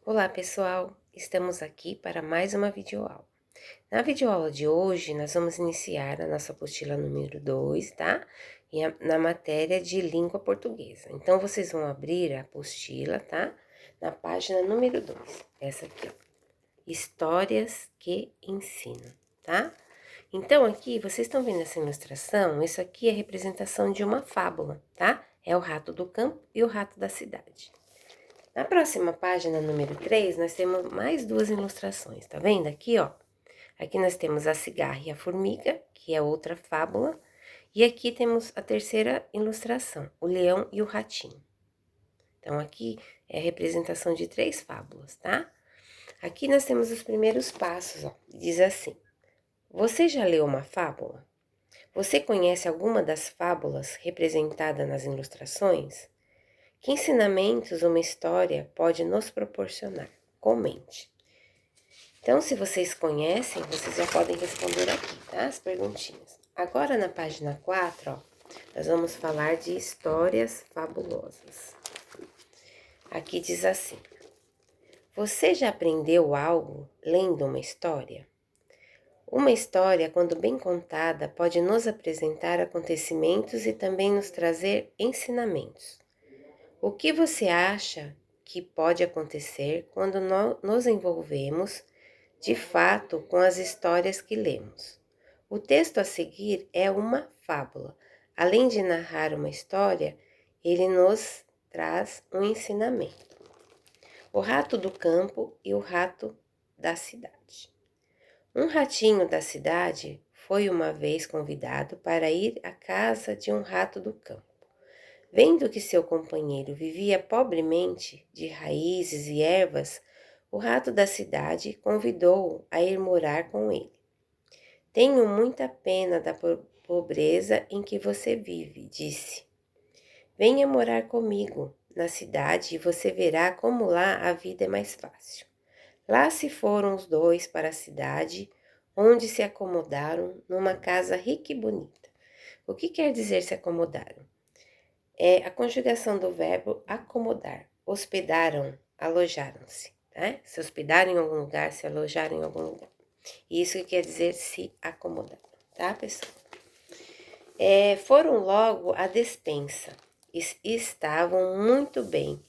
Olá pessoal, estamos aqui para mais uma videoaula. Na videoaula de hoje, nós vamos iniciar a nossa apostila número 2, tá? Na matéria de língua portuguesa. Então, vocês vão abrir a apostila, tá? Na página número 2, essa aqui, ó. Histórias que ensinam, tá? Então, aqui, vocês estão vendo essa ilustração? Isso aqui é a representação de uma fábula, tá? É o rato do campo e o rato da cidade. Na próxima página, número 3, nós temos mais duas ilustrações, tá vendo aqui, ó? Aqui nós temos a cigarra e a formiga, que é outra fábula, e aqui temos a terceira ilustração, o leão e o ratinho. Então, aqui é a representação de 3 fábulas, tá? Aqui nós temos os primeiros passos, ó. Diz assim: você já leu uma fábula? Você conhece alguma das fábulas representadas nas ilustrações? Que ensinamentos uma história pode nos proporcionar? Comente. Então, se vocês conhecem, vocês já podem responder aqui, tá? As perguntinhas. Agora, na página 4, ó, nós vamos falar de histórias fabulosas. Aqui diz assim: você já aprendeu algo lendo uma história? Uma história, quando bem contada, pode nos apresentar acontecimentos e também nos trazer ensinamentos. O que você acha que pode acontecer quando nos envolvemos, de fato, com as histórias que lemos? O texto a seguir é uma fábula. Além de narrar uma história, ele nos traz um ensinamento. O rato do campo e o rato da cidade. Um ratinho da cidade foi uma vez convidado para ir à casa de um rato do campo. Vendo que seu companheiro vivia pobremente de raízes e ervas, o rato da cidade convidou-o a ir morar com ele. Tenho muita pena da pobreza em que você vive, disse. Venha morar comigo na cidade e você verá como lá a vida é mais fácil. Lá se foram os dois para a cidade, onde se acomodaram numa casa rica e bonita. O que quer dizer se acomodaram? É a conjugação do verbo acomodar. Hospedaram, alojaram-se, né? Se hospedaram em algum lugar, se alojaram em algum lugar. Isso que quer dizer se acomodar, tá, pessoal? Foram logo à despensa. Estavam muito bem,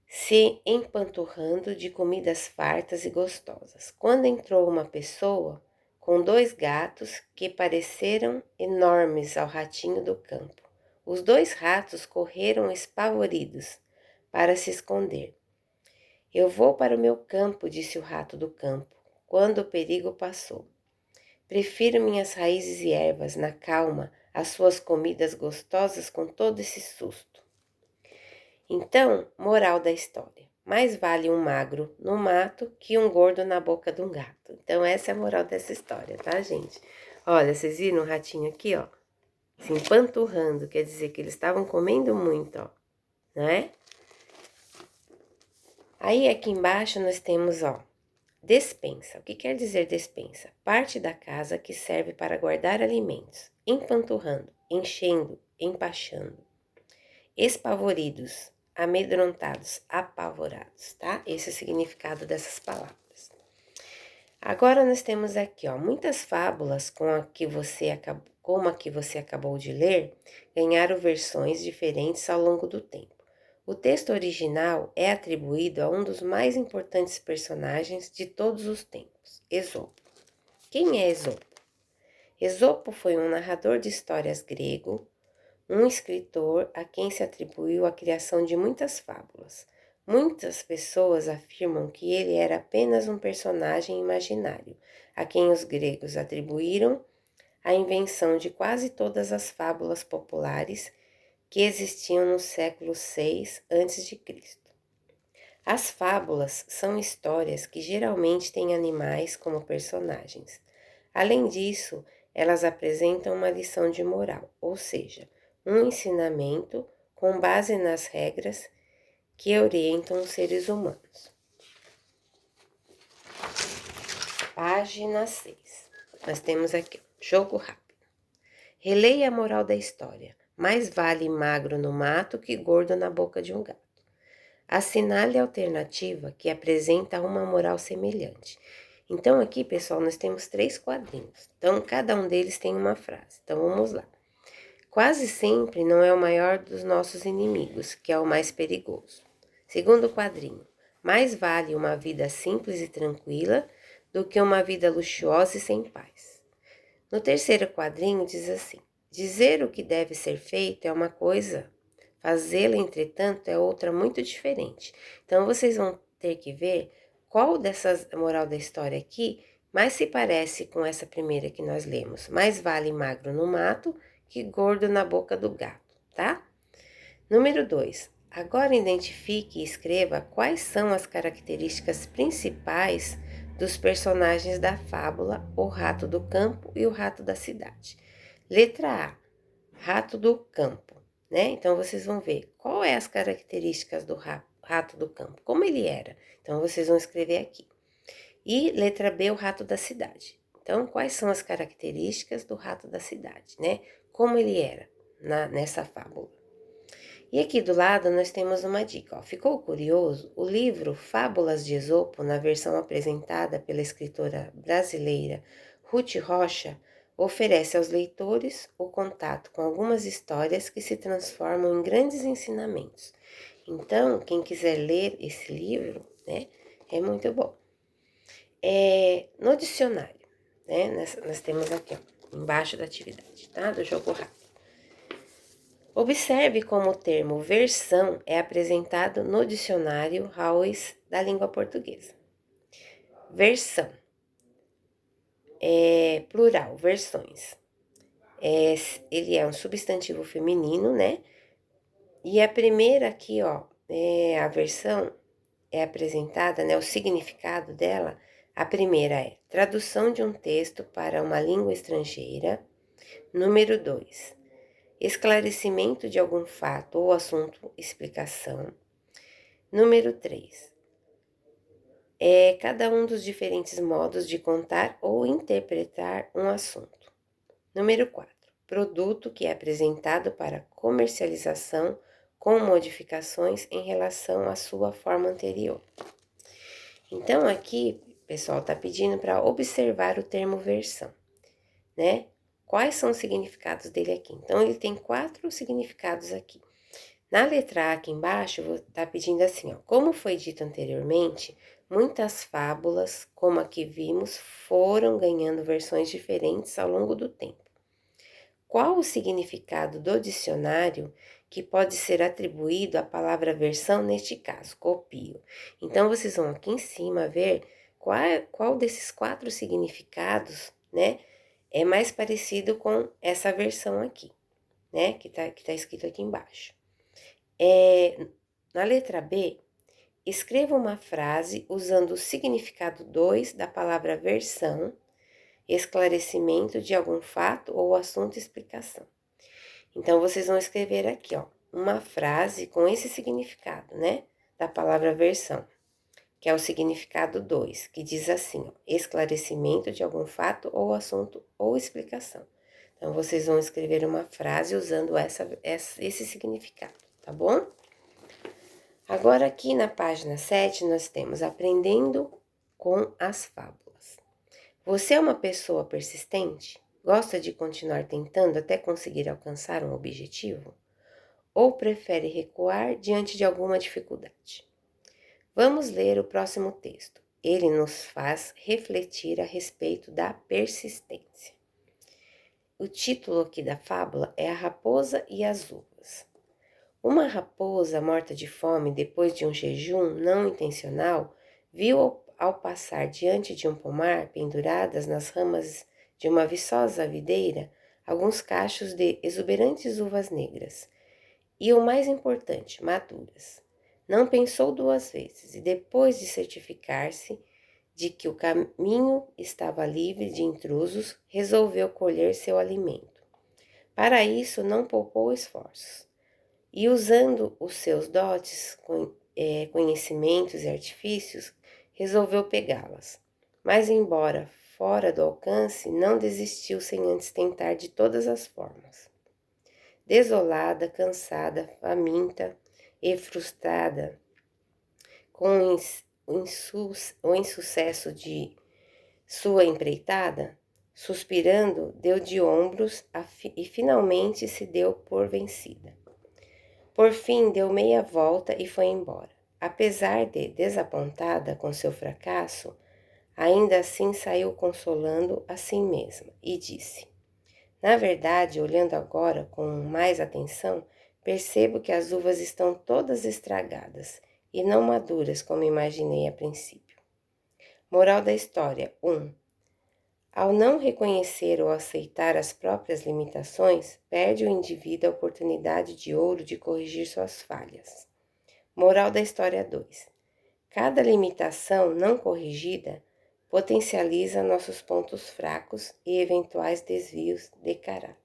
se empanturrando de comidas fartas e gostosas. Quando entrou uma pessoa com 2 gatos que pareceram enormes ao ratinho do campo. Os 2 ratos correram espavoridos para se esconder. Eu vou para o meu campo, disse o rato do campo, quando o perigo passou. Prefiro minhas raízes e ervas na calma às suas comidas gostosas com todo esse susto. Então, moral da história. Mais vale um magro no mato que um gordo na boca de um gato. Então, essa é a moral dessa história, tá, gente? Olha, vocês viram o ratinho aqui, ó? Se empanturrando, quer dizer que eles estavam comendo muito, ó, né? Aí, aqui embaixo, nós temos, ó, despensa. O que quer dizer despensa? Parte da casa que serve para guardar alimentos. Empanturrando, enchendo, empachando. Espavoridos, amedrontados, apavorados, tá? Esse é o significado dessas palavras. Agora nós temos aqui, ó, muitas fábulas como a que você acabou de ler, ganharam versões diferentes ao longo do tempo. O texto original é atribuído a um dos mais importantes personagens de todos os tempos, Esopo. Quem é Esopo? Esopo foi um narrador de histórias grego, um escritor a quem se atribuiu a criação de muitas fábulas. Muitas pessoas afirmam que ele era apenas um personagem imaginário, a quem os gregos atribuíram a invenção de quase todas as fábulas populares que existiam no século VI a.C. As fábulas são histórias que geralmente têm animais como personagens. Além disso, elas apresentam uma lição de moral, ou seja, um ensinamento com base nas regras que orientam os seres humanos. Página 6. Nós temos aqui, jogo rápido. Releia a moral da história. Mais vale magro no mato que gordo na boca de um gato. Assinale a alternativa que apresenta uma moral semelhante. Então, aqui, pessoal, nós temos 3 quadrinhos. Então, cada um deles tem uma frase. Então, vamos lá. Quase sempre não é o maior dos nossos inimigos, que é o mais perigoso. Segundo quadrinho, mais vale uma vida simples e tranquila do que uma vida luxuosa e sem paz. No terceiro quadrinho diz assim: dizer o que deve ser feito é uma coisa, fazê-lo, entretanto, é outra muito diferente. Então, vocês vão ter que ver qual dessas moral da história aqui mais se parece com essa primeira que nós lemos. Mais vale magro no mato que gordo na boca do gato, tá? Número 2. Agora identifique e escreva quais são as características principais dos personagens da fábula O Rato do Campo e o Rato da Cidade. Letra A. Rato do campo, né? Então, vocês vão ver qual é as características do rato do campo, como ele era. Então, vocês vão escrever aqui. E letra B, o rato da cidade. Então, quais são as características do rato da cidade, né? Como ele era nessa fábula. E aqui do lado nós temos uma dica, ó. Ficou curioso? O livro Fábulas de Esopo, na versão apresentada pela escritora brasileira Ruth Rocha, oferece aos leitores o contato com algumas histórias que se transformam em grandes ensinamentos. Então, quem quiser ler esse livro, né, é muito bom. No dicionário, né, nós temos aqui, ó, embaixo da atividade, tá, do jogo rápido. Observe como o termo versão é apresentado no dicionário Howes da língua portuguesa. Versão é plural, versões. Ele é um substantivo feminino, né? E a primeira aqui, ó, a versão é apresentada, né? O significado dela, a primeira é tradução de um texto para uma língua estrangeira. Número 2. Esclarecimento de algum fato ou assunto, explicação. Número 3. Cada um dos diferentes modos de contar ou interpretar um assunto. Número 4. Produto que é apresentado para comercialização com modificações em relação à sua forma anterior. Então, aqui, pessoal, está pedindo para observar o termo versão, né? Quais são os significados dele aqui? Então, ele tem 4 significados aqui. Na letra A aqui embaixo, vou estar pedindo assim, ó. Como foi dito anteriormente, muitas fábulas, como a que vimos, foram ganhando versões diferentes ao longo do tempo. Qual o significado do dicionário que pode ser atribuído à palavra versão neste caso? Copio. Então, vocês vão aqui em cima ver qual desses 4 significados, né, é mais parecido com essa versão aqui, né, que tá escrito aqui embaixo. Na letra B, escreva uma frase usando o significado 2 da palavra versão, esclarecimento de algum fato ou assunto, explicação. Então, vocês vão escrever aqui, ó, uma frase com esse significado, né, da palavra versão, que é o significado 2, que diz assim, ó, esclarecimento de algum fato ou assunto ou explicação. Então, vocês vão escrever uma frase usando esse significado, tá bom? Agora, aqui na página 7, nós temos aprendendo com as fábulas. Você é uma pessoa persistente? Gosta de continuar tentando até conseguir alcançar um objetivo? Ou prefere recuar diante de alguma dificuldade? Vamos ler o próximo texto. Ele nos faz refletir a respeito da persistência. O título aqui da fábula é A Raposa e as Uvas. Uma raposa morta de fome depois de um jejum não intencional viu ao passar diante de um pomar, penduradas nas ramas de uma viçosa videira, alguns cachos de exuberantes uvas negras. E o mais importante, maduras. Não pensou 2 vezes e depois de certificar-se de que o caminho estava livre de intrusos, resolveu colher seu alimento. Para isso, não poupou esforços. E usando os seus dotes, conhecimentos e artifícios, resolveu pegá-las. Mas, embora fora do alcance, não desistiu sem antes tentar de todas as formas. Desolada, cansada, faminta e frustrada, com o insucesso de sua empreitada, suspirando, deu de ombros e finalmente se deu por vencida. Por fim, deu meia volta e foi embora. Apesar de desapontada com seu fracasso, ainda assim saiu consolando a si mesma e disse: na verdade, olhando agora com mais atenção, percebo que as uvas estão todas estragadas e não maduras como imaginei a princípio. Moral da história 1. Ao não reconhecer ou aceitar as próprias limitações, perde o indivíduo a oportunidade de ouro de corrigir suas falhas. Moral da história 2. Cada limitação não corrigida potencializa nossos pontos fracos e eventuais desvios de caráter.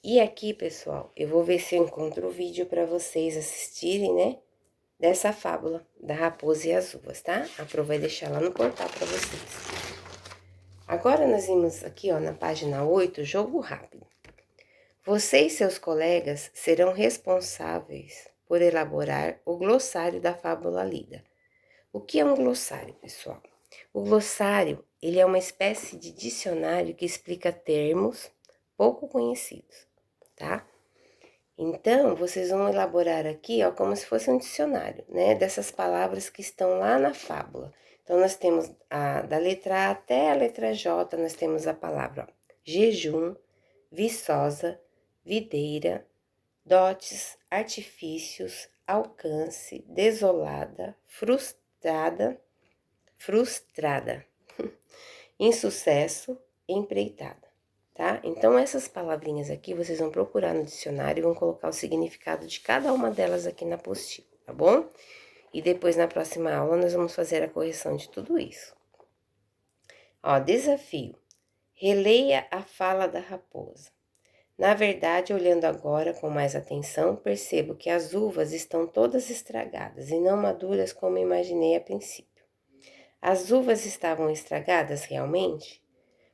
E aqui, pessoal, eu vou ver se eu encontro o vídeo para vocês assistirem, né? Dessa fábula da raposa e as uvas, tá? A Pro vai deixar lá no portal para vocês. Agora nós vimos aqui, ó, na página 8, jogo rápido. Você e seus colegas serão responsáveis por elaborar o glossário da fábula lida. O que é um glossário, pessoal? O glossário, ele é uma espécie de dicionário que explica termos pouco conhecidos, tá? Então, vocês vão elaborar aqui, ó, como se fosse um dicionário, né? Dessas palavras que estão lá na fábula. Então, nós temos da letra A até a letra J, nós temos a palavra, ó, jejum, viçosa, videira, dotes, artifícios, alcance, desolada, frustrada, insucesso, empreitada, tá? Então, essas palavrinhas aqui, vocês vão procurar no dicionário e vão colocar o significado de cada uma delas aqui na apostila, tá bom? E depois, na próxima aula, nós vamos fazer a correção de tudo isso. Ó, desafio. Releia a fala da raposa. Na verdade, olhando agora com mais atenção, percebo que as uvas estão todas estragadas e não maduras como imaginei a princípio. As uvas estavam estragadas realmente?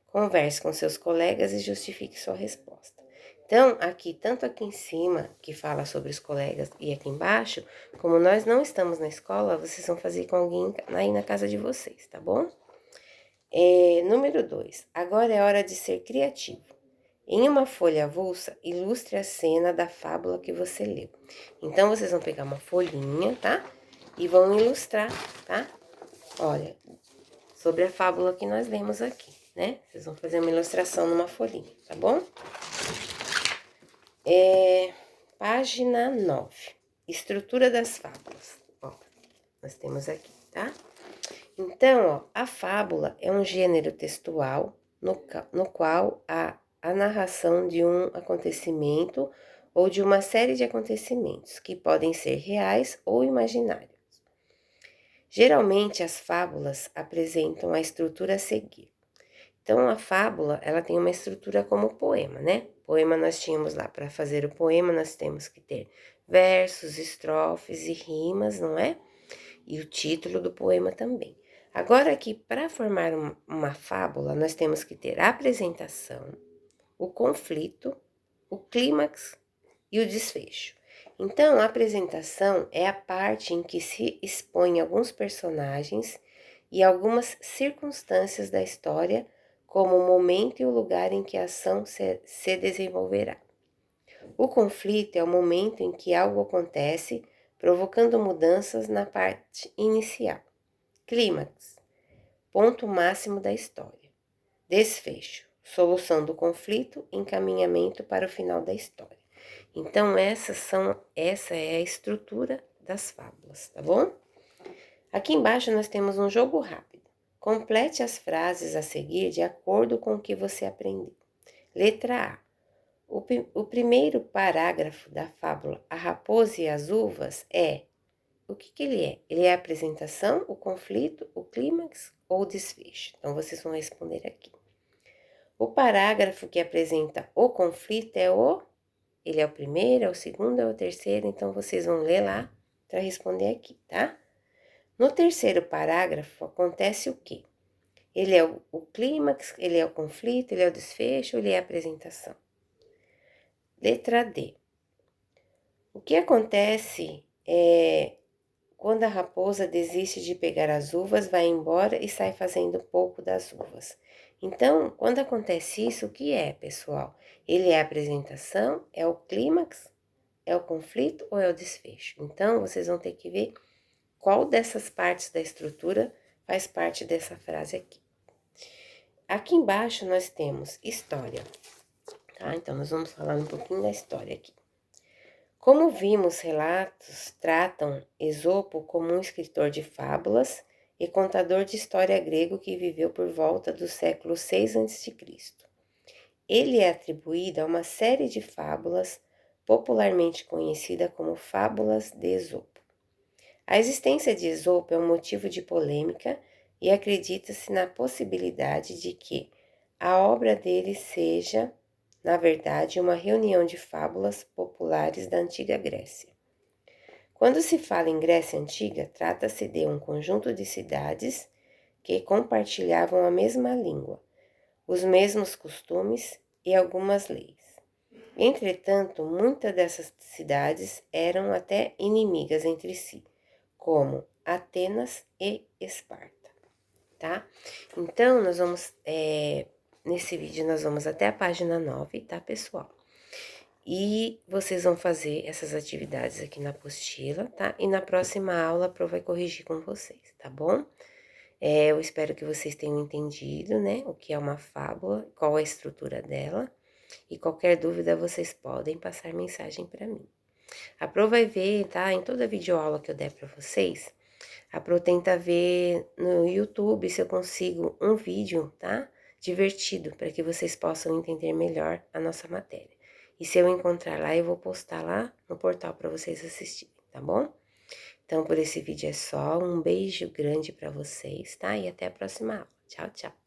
Converse com seus colegas e justifique sua resposta. Então, aqui, tanto aqui em cima, que fala sobre os colegas, e aqui embaixo, como nós não estamos na escola, vocês vão fazer com alguém aí na casa de vocês, tá bom? Número 2. Agora é hora de ser criativo. Em uma folha avulsa, ilustre a cena da fábula que você leu. Então, vocês vão pegar uma folhinha, tá? E vão ilustrar, tá? Olha, sobre a fábula que nós lemos aqui, né? Vocês vão fazer uma ilustração numa folhinha, tá bom? Página 9. Estrutura das fábulas. Ó, nós temos aqui, tá? Então, ó, a fábula é um gênero textual no qual há a narração de um acontecimento ou de uma série de acontecimentos que podem ser reais ou imaginários. Geralmente, as fábulas apresentam a estrutura a seguir. Então, a fábula, ela tem uma estrutura como poema, né? Poema nós tínhamos lá, para fazer o poema nós temos que ter versos, estrofes e rimas, não é? E o título do poema também. Agora aqui, para formar uma fábula, nós temos que ter a apresentação, o conflito, o clímax e o desfecho. Então, a apresentação é a parte em que se expõe alguns personagens e algumas circunstâncias da história, como o momento e o lugar em que a ação se desenvolverá. O conflito é o momento em que algo acontece, provocando mudanças na parte inicial. Clímax, ponto máximo da história. Desfecho, solução do conflito, encaminhamento para o final da história. Então, essa é a estrutura das fábulas, tá bom? Aqui embaixo nós temos um jogo rápido. Complete as frases a seguir de acordo com o que você aprendeu. Letra A. O primeiro parágrafo da fábula A Raposa e as Uvas é... O que ele é? Ele é a apresentação, o conflito, o clímax ou o desfecho? Então, vocês vão responder aqui. O parágrafo que apresenta o conflito ele é o primeiro, é o segundo, é o terceiro, então vocês vão ler lá para responder aqui, tá? No terceiro parágrafo acontece o quê? Ele é o clímax, ele é o conflito, ele é o desfecho, ele é a apresentação. Letra D. O que acontece quando a raposa desiste de pegar as uvas, vai embora e sai fazendo pouco das uvas. Então, quando acontece isso, o que é, pessoal? Ele é a apresentação, é o clímax, é o conflito ou é o desfecho? Então, vocês vão ter que ver qual dessas partes da estrutura faz parte dessa frase aqui. Aqui embaixo nós temos história, tá? Então, nós vamos falar um pouquinho da história aqui. Como vimos, relatos tratam Esopo como um escritor de fábulas e contador de história grego que viveu por volta do século 6 a.C. Ele é atribuído a uma série de fábulas popularmente conhecida como Fábulas de Esopo. A existência de Esopo é um motivo de polêmica e acredita-se na possibilidade de que a obra dele seja, na verdade, uma reunião de fábulas populares da antiga Grécia. Quando se fala em Grécia Antiga, trata-se de um conjunto de cidades que compartilhavam a mesma língua, os mesmos costumes e algumas leis. Entretanto, muitas dessas cidades eram até inimigas entre si, como Atenas e Esparta, tá? Então, nesse vídeo nós vamos até a página 9, tá, pessoal? E vocês vão fazer essas atividades aqui na apostila, tá? E na próxima aula a Pro vai corrigir com vocês, tá bom? Eu espero que vocês tenham entendido, né, o que é uma fábula, qual é a estrutura dela. E qualquer dúvida vocês podem passar mensagem para mim. A Pro vai ver, tá? Em toda videoaula que eu der para vocês, a Pro tenta ver no YouTube se eu consigo um vídeo, tá? Divertido, para que vocês possam entender melhor a nossa matéria. E se eu encontrar lá, eu vou postar lá no portal para vocês assistirem, tá bom? Então, por esse vídeo é só. Um beijo grande para vocês, tá? E até a próxima aula. Tchau, tchau.